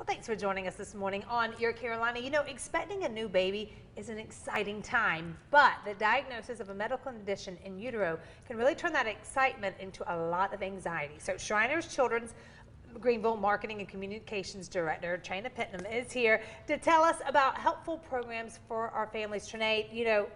Well, thanks for joining us this morning on Your Carolina. You know, expecting a new baby is an exciting time, but the diagnosis of a medical condition in utero can really turn that excitement into a lot of anxiety. So Shriners Children's Greenville Marketing and Communications Director, Trana Pittam, is here to tell us about helpful programs for our families. Trana, you know,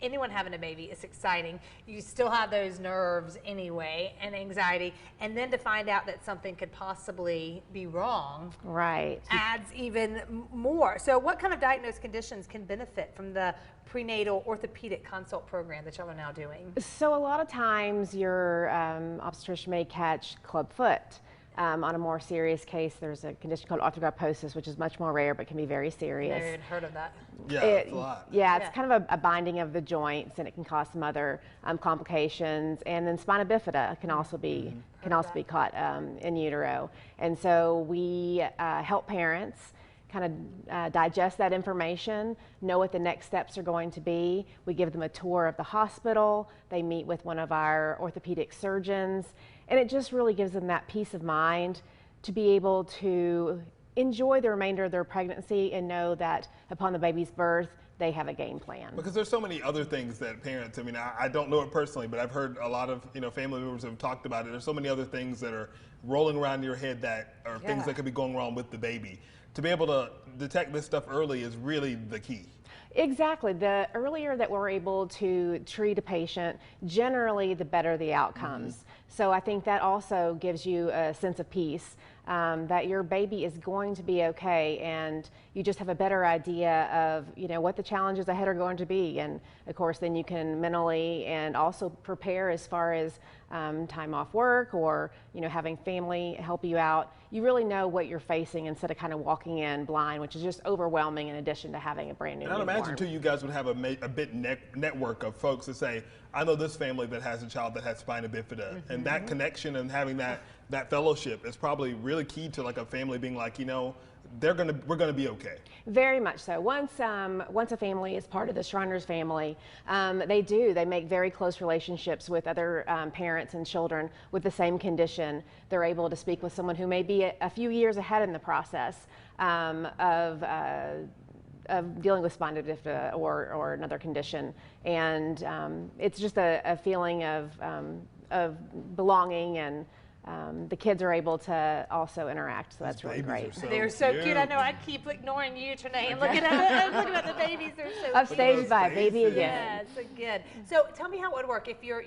anyone having a baby is exciting. You still have those nerves anyway and anxiety, and then to find out that something could possibly be wrong, right, adds even more. So what kind of diagnosed conditions can benefit from the prenatal orthopedic consult program that y'all are now doing? So a lot of times your obstetrician may catch club foot. On a more serious case, there's a condition called arthrogryposis, which is much more rare but can be very serious. I've never even heard of that. Yeah, it's a lot. Yeah, it's kind of a binding of the joints, and it can cause some other complications. And then spina bifida can also be caught in utero. And so we help parents kind of digest that information, know what the next steps are going to be. We give them a tour of the hospital. They meet with one of our orthopedic surgeons, and it just really gives them that peace of mind to be able to enjoy the remainder of their pregnancy and know that upon the baby's birth, they have a game plan. Because there's so many other things that parents, I mean, I don't know it personally, but I've heard a lot of, family members have talked about it. There's so many other things that are rolling around in your head that are things that could be going wrong with the baby. To be able to detect this stuff early is really the key. Exactly. The earlier that we're able to treat a patient, generally the better the outcomes. So I think that also gives you a sense of peace that your baby is going to be okay, and you just have a better idea of what the challenges ahead are going to be. And of course then you can mentally and also prepare as far as time off work or having family help you out. You really know what you're facing instead of kind of walking in blind, which is just overwhelming in addition to having a brand new And I'd newborn. imagine too you guys would have a bit network of folks that say, I know this family that has a child that has spina bifida, and that connection and having that fellowship is probably really key to like a family being like, we're gonna be okay. Very much so. Once a family is part of the Shriners family, they make very close relationships with other parents and children with the same condition. They're able to speak with someone who may be a few years ahead in the process of dealing with spina bifida or another condition, and it's just a feeling of belonging, and the kids are able to also interact, so that's really great. They're so cute. I know I keep ignoring you, Trana, and looking at the babies. They're so cute. Upstage by baby again. Yeah, so good. So tell me how it would work if you're,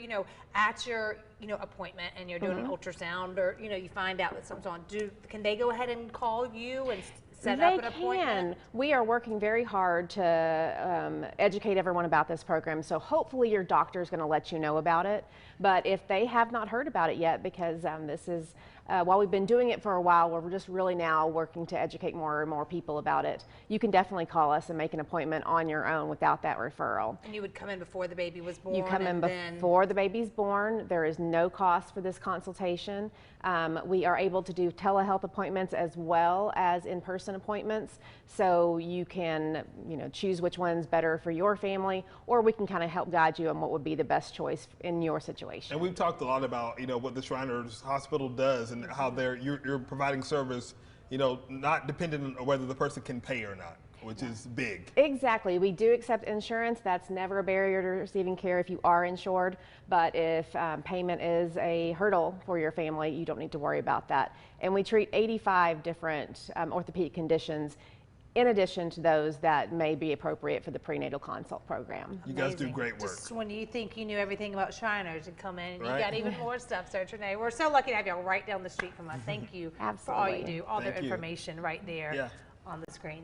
at your, appointment and you're doing an ultrasound, or you find out that something's on. Can they go ahead and call you and set up an appointment? We are working very hard to educate everyone about this program, so hopefully your doctor is going to let you know about it. But if they have not heard about it yet, because this is, while we've been doing it for a while, we're just really now working to educate more and more people about it, you can definitely call us and make an appointment on your own without that referral. And you would come in before the baby was born? You come in before the baby's born. There is no cost for this consultation. We are able to do telehealth appointments as well as in-person appointments, so you can choose which one's better for your family, or we can kind of help guide you on what would be the best choice in your situation. And we've talked a lot about what the Shriners Hospital does and how you're providing service not dependent on whether the person can pay or not, which is big. Exactly. We do accept insurance. That's never a barrier to receiving care if you are insured. But if payment is a hurdle for your family, you don't need to worry about that. And we treat 85 different orthopedic conditions in addition to those that may be appropriate for the prenatal consult program. You guys do great work. Just when you think you knew everything about Shriners and come in and you got even more stuff, so Trana, we're so lucky to have you right down the street from us. Thank you for all you do, all their information right there on the screen.